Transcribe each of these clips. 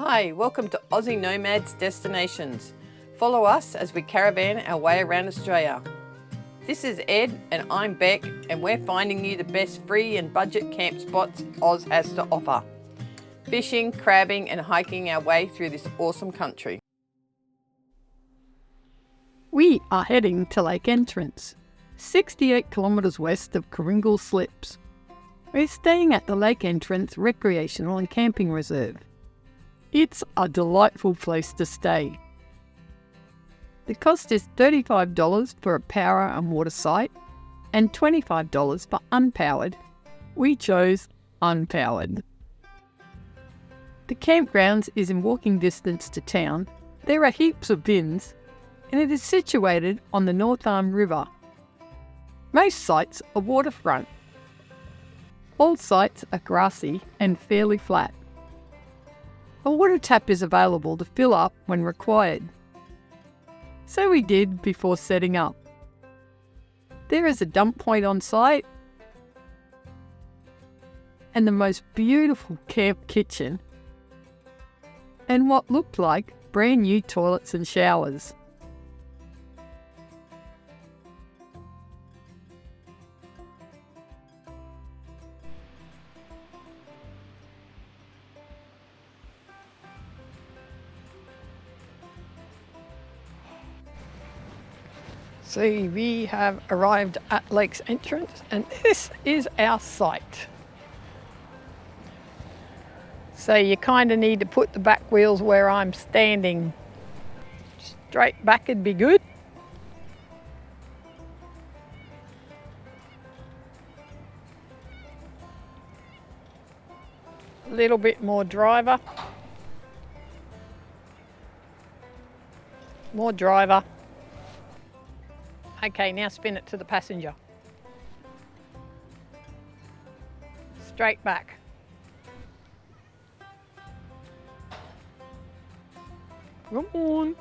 Hi, welcome to Aussie Nomad Destinations. Follow us as we caravan our way around Australia. This is Ed and I'm Bec, and we're finding you the best free and budget camp spots Oz has to offer. Fishing, crabbing and hiking our way through this awesome country. We are heading to Lake Entrance, 68 kilometres west of Coringal Slips. We're staying at the Lake Entrance Recreational and Camping Reserve. It's a delightful place to stay. The cost is $35 for a power and water site and $25 for unpowered. We chose unpowered. The campgrounds is in walking distance to town. There are heaps of bins and it is situated on the North Arm River. Most sites are waterfront. All sites are grassy and fairly flat. A water tap is available to fill up when required. So we did before setting up. There is a dump point on site and the most beautiful camp kitchen and what looked like brand new toilets and showers. See, we have arrived at Lake's Entrance and this is our site. So you kind of need to put the back wheels where I'm standing. Straight back would be good. A little bit more driver. More driver. Okay, now spin it to the passenger. Straight back. Come on.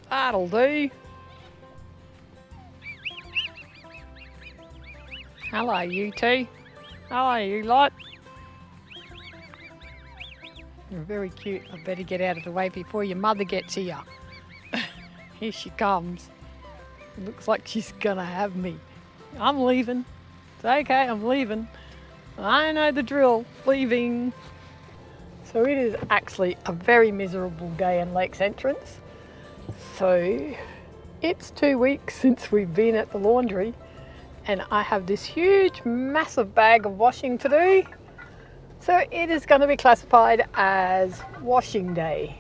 That'll do. Hello, you two. Hello, you lot. You're very cute. I better get out of the way before your mother gets here. Here she comes. It looks like she's gonna have me. I'm leaving. It's okay, I'm leaving. I know the drill. Leaving. So it is actually a very miserable day in Lake's Entrance. So it's 2 weeks since we've been at the laundry and I have this huge massive bag of washing to do. So it is going to be classified as washing day.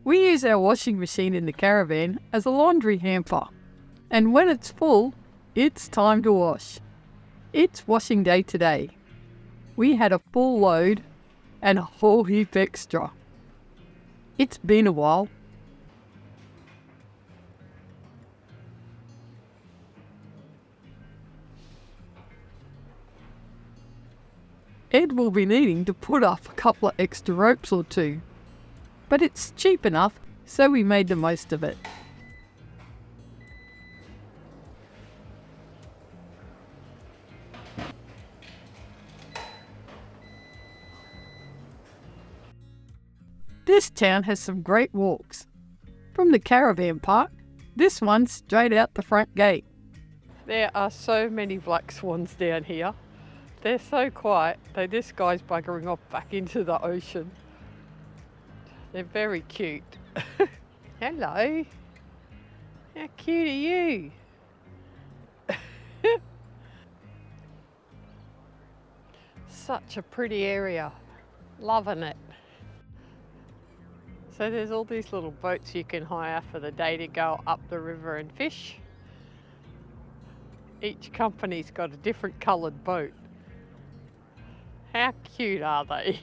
We use our washing machine in the caravan as a laundry hamper. And when it's full, it's time to wash. It's washing day today. We had a full load and a whole heap extra. It's been a while. Ed will be needing to put up a couple of extra ropes or two, but it's cheap enough, so we made the most of it. This town has some great walks. From the caravan park, this one's straight out the front gate. There are so many black swans down here. They're so quiet, this guy's buggering off back into the ocean. They're very cute. Hello. How cute are you? Such a pretty area. Loving it. So there's all these little boats you can hire for the day to go up the river and fish. Each company's got a different coloured boat. How cute are they?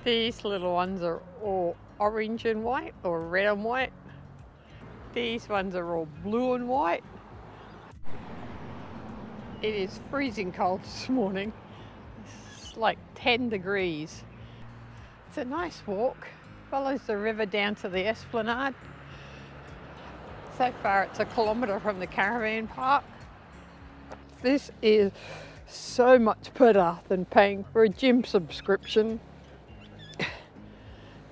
These little ones are all orange and white or red and white. These ones are all blue and white. It is freezing cold this morning. It's like 10 degrees. It's a nice walk. Follows the river down to the esplanade. So far it's 1 kilometre from the caravan park. This is so much better than paying for a gym subscription.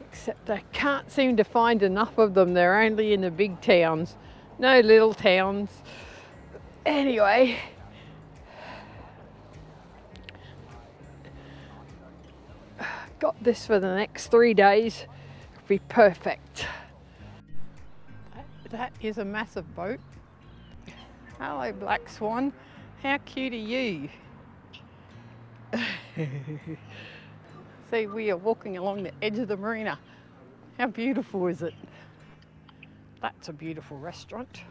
Except I can't seem to find enough of them. They're only in the big towns, no little towns. Anyway, got this for the next 3 days. It'll be perfect. That is a massive boat. Hello, Black Swan. How cute are you? See, we are walking along the edge of the marina. How beautiful is it? That's a beautiful restaurant.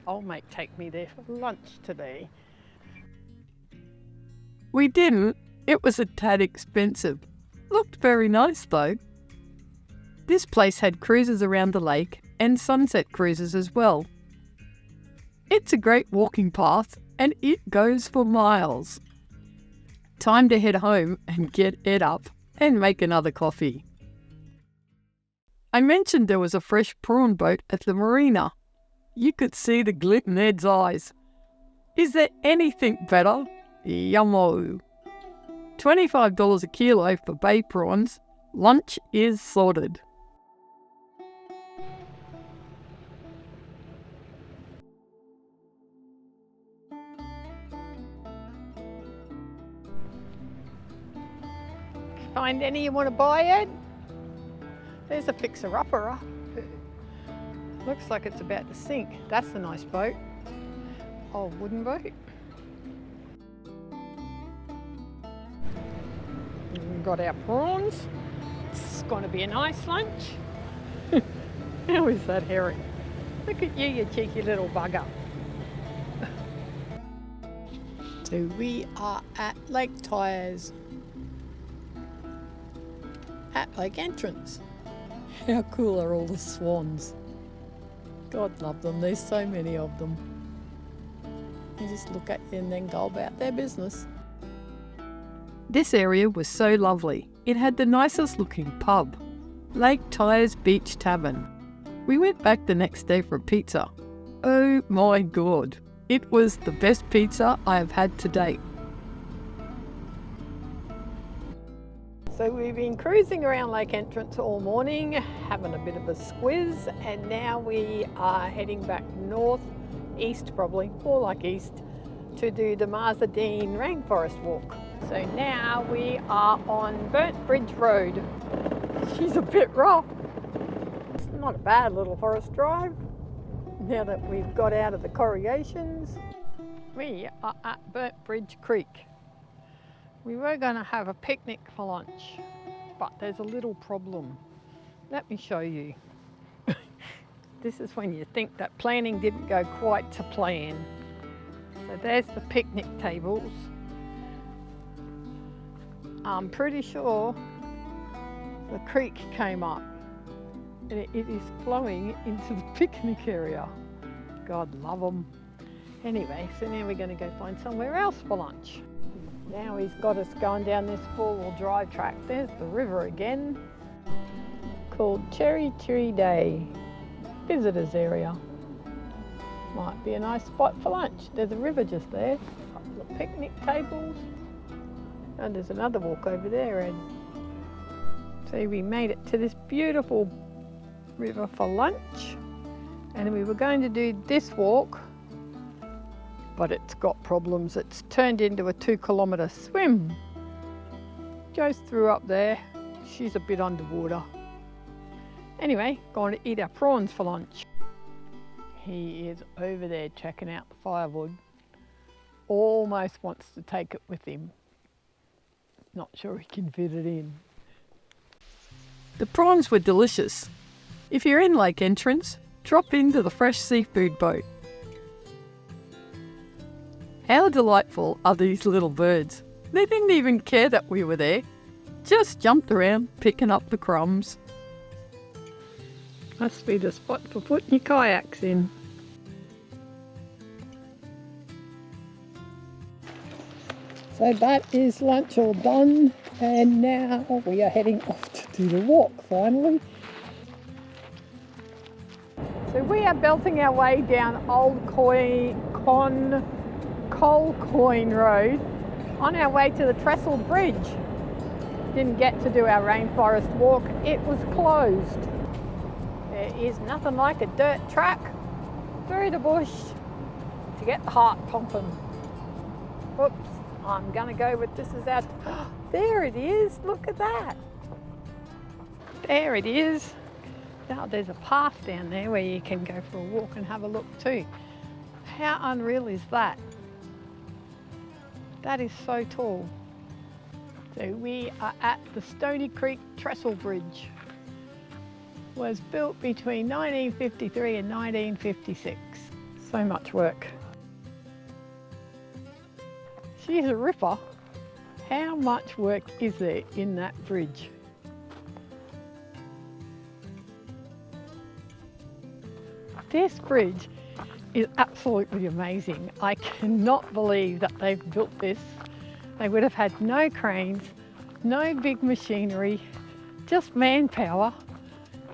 I'll make take me there for lunch today. We didn't. It was a tad expensive. Looked very nice though. This place had cruises around the lake and sunset cruises as well. It's a great walking path and it goes for miles. Time to head home and get Ed up and make another coffee. I mentioned there was a fresh prawn boat at the marina. You could see the glint in Ed's eyes. Is there anything better? Yummo. $25 a kilo for bay prawns. Lunch is sorted. Find any you want to buy, Ed? There's a fixer-upper. Looks like it's about to sink. That's a nice boat. Old wooden boat. We've got our prawns. It's going to be a nice lunch. How is that herring? Look at you, you cheeky little bugger. So we are at Lake Tyers. At lake entrance. How cool are all the swans? God love them, there's so many of them. You just look at you and then go about their business. This area was so lovely. It had the nicest looking pub, Lake Tyers Beach Tavern. We went back the next day for pizza. Oh my God, it was the best pizza I have had to date. So we've been cruising around Lake Entrance all morning, having a bit of a squiz, and now we are heading back north, east probably, more like east, to do the Marsdenia Rainforest Walk. So now we are on Burnt Bridge Road. She's a bit rough. It's not a bad little forest drive. Now that we've got out of the corrugations, we are at Burnt Bridge Creek. We were going to have a picnic for lunch, but there's a little problem. Let me show you. This is when you think that planning didn't go quite to plan. So there's the picnic tables. I'm pretty sure the creek came up and it is flowing into the picnic area. God love them. Anyway, so now we're going to go find somewhere else for lunch. Now he's got us going down this four-wheel drive track. There's the river again, called Cherry Tree Day Visitors Area. Might be a nice spot for lunch. There's a river just there, a couple of picnic tables, and there's another walk over there. And so we made it to this beautiful river for lunch, and we were going to do this walk, but it's got problems. It's turned into a 2-kilometre swim. Joe's through up there. She's a bit underwater. Anyway, going to eat our prawns for lunch. He is over there checking out the firewood. Almost wants to take it with him. Not sure he can fit it in. The prawns were delicious. If you're in Lake Entrance, drop into the fresh seafood boat. How delightful are these little birds? They didn't even care that we were there. Just jumped around, picking up the crumbs. Must be the spot for putting your kayaks in. So that is lunch all done, and now we are heading off to do the walk finally. So we are belting our way down Old Coal Coin Road on our way to the Trestle Bridge. Didn't get to do our Rainforest Walk, it was closed. There is nothing like a dirt track through the bush to get the heart pumping. Whoops, I'm gonna go with this as our... There it is, look at that. There it is. Now there's a path down there where you can go for a walk and have a look too. How unreal is that? That is so tall. So we are at the Stony Creek Trestle Bridge. Was built between 1953 and 1956. So much work. She's a ripper. How much work is there in that bridge? This bridge is absolutely amazing. I cannot believe that they've built this. They would have had no cranes, no big machinery, just manpower.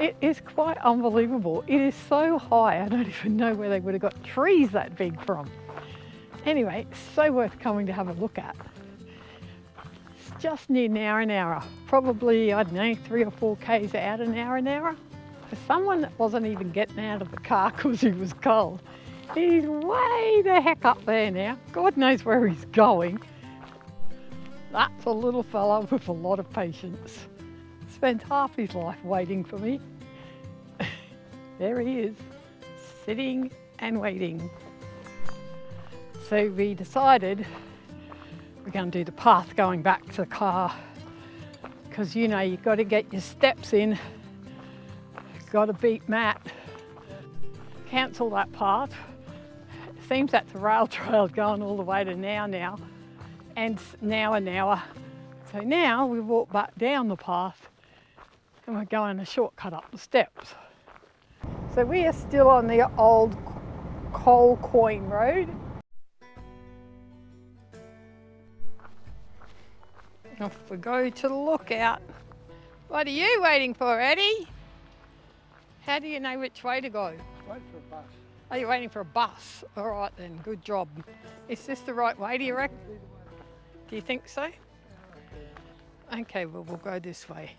It is quite unbelievable. It is so high, I don't even know where they would have got trees that big from. Anyway, it's so worth coming to have a look at. It's just near Nowa, probably, I don't know, 3 or 4 k's out of Nowa. For someone that wasn't even getting out of the car because he was cold, he's way the heck up there now. God knows where he's going. That's a little fella with a lot of patience. Spent half his life waiting for me. There he is, sitting and waiting. So we decided we're going to do the path going back to the car, because you know you've got to get your steps in, got to beat Matt. Cancel that path. It seems that's a rail trail going all the way to now and Nowa. So now we walk back down the path and we're going a shortcut up the steps. So we are still on the old Coal Coin Road. Off we go to the lookout. What are you waiting for, Eddie? How do you know which way to go? Wait for a bus. Are you waiting for a bus? All right then, good job. Is this the right way, do you reckon? Do you think so? Okay, well, we'll go this way.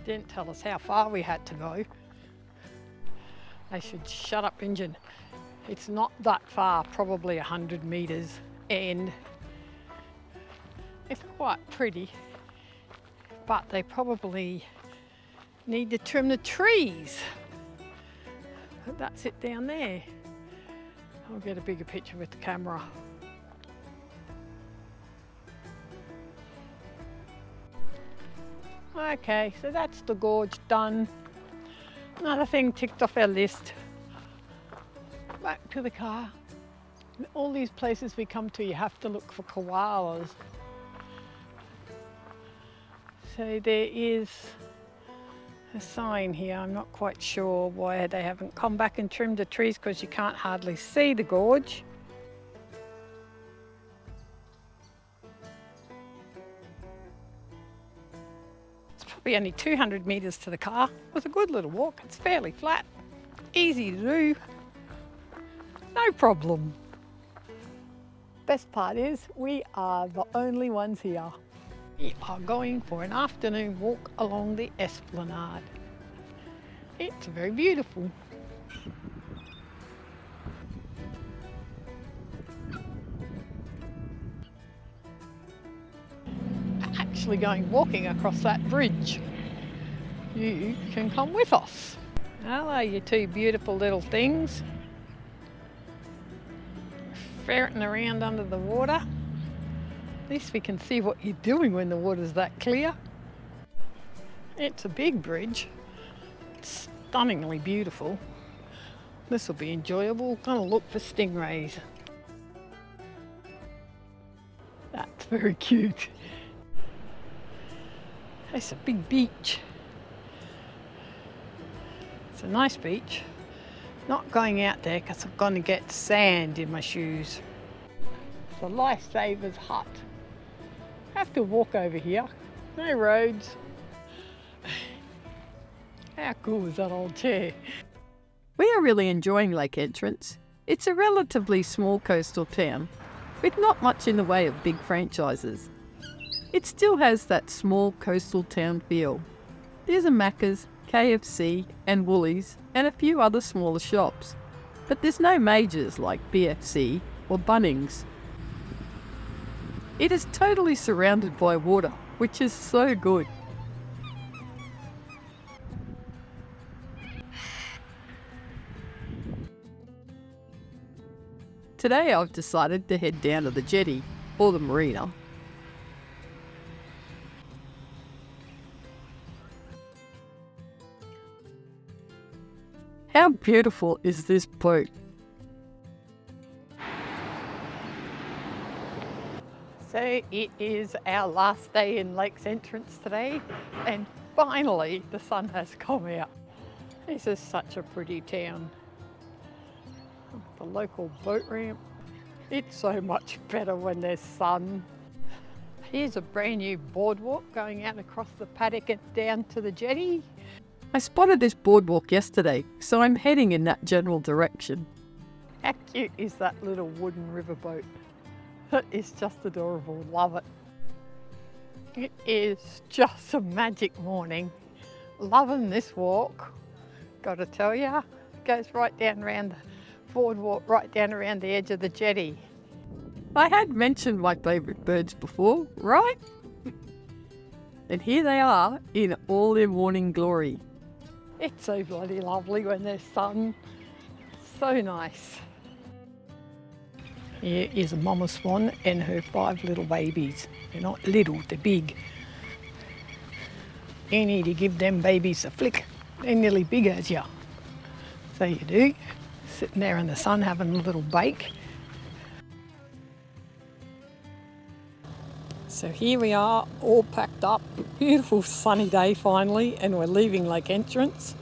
Didn't tell us how far we had to go. They should shut up engine. It's not that far, probably 100 metres, and it's quite pretty, but they probably need to trim the trees. But that's it down there. I'll get a bigger picture with the camera. Okay, so that's the gorge done. Another thing ticked off our list. Back to the car. In all these places we come to, you have to look for koalas. So there is a sign here. I'm not quite sure why they haven't come back and trimmed the trees, because you can't hardly see the gorge. It's probably only 200 metres to the car. It was a good little walk. It's fairly flat, easy to do, no problem. Best part is we are the only ones here. We are going for an afternoon walk along the esplanade. It's very beautiful. Actually going walking across that bridge. You can come with us. Hello, you two beautiful little things. Ferreting around under the water. At least we can see what you're doing when the water's that clear. It's a big bridge. It's stunningly beautiful. This will be enjoyable. Gonna look for stingrays. That's very cute. It's a big beach. It's a nice beach. Not going out there because I'm going to get sand in my shoes. It's a lifesaver's hut. Have to walk over here. No roads. How cool is that old chair? We are really enjoying Lake Entrance. It's a relatively small coastal town with not much in the way of big franchises. It still has that small coastal town feel. There's a Macca's, KFC and Woolies and a few other smaller shops, but there's no majors like BFC or Bunnings. It is totally surrounded by water, which is so good. Today I've decided to head down to the Jetty, or the marina. How beautiful is this boat? So it is our last day in Lake's Entrance today, and finally the sun has come out. This is such a pretty town. The local boat ramp. It's so much better when there's sun. Here's a brand new boardwalk going out across the paddock and down to the jetty. I spotted this boardwalk yesterday, so I'm heading in that general direction. How cute is that little wooden riverboat? It is just adorable, love it. It is just a magic morning. Loving this walk, gotta tell ya. It goes right down around the boardwalk, right down around the edge of the jetty. I had mentioned my favourite birds before, right? And here they are in all their morning glory. It's so bloody lovely when there's sun. So nice. Here is a mama swan and her 5 little babies. They're not little, they're big. You need to give them babies a flick. They're nearly big as you. So you do. Sitting there in the sun having a little bake. So here we are, all packed up. Beautiful sunny day finally, and we're leaving Lake Entrance.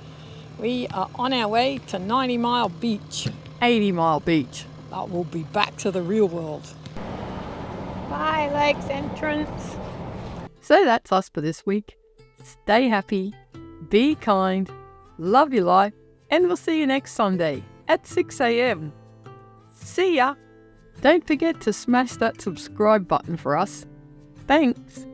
We are on our way to 90 Mile Beach. 80 Mile Beach. But we'll be back to the real world. Bye, Lake's Entrance. So that's us for this week. Stay happy, be kind, love your life, and we'll see you next Sunday at 6 a.m. See ya! Don't forget to smash that subscribe button for us. Thanks!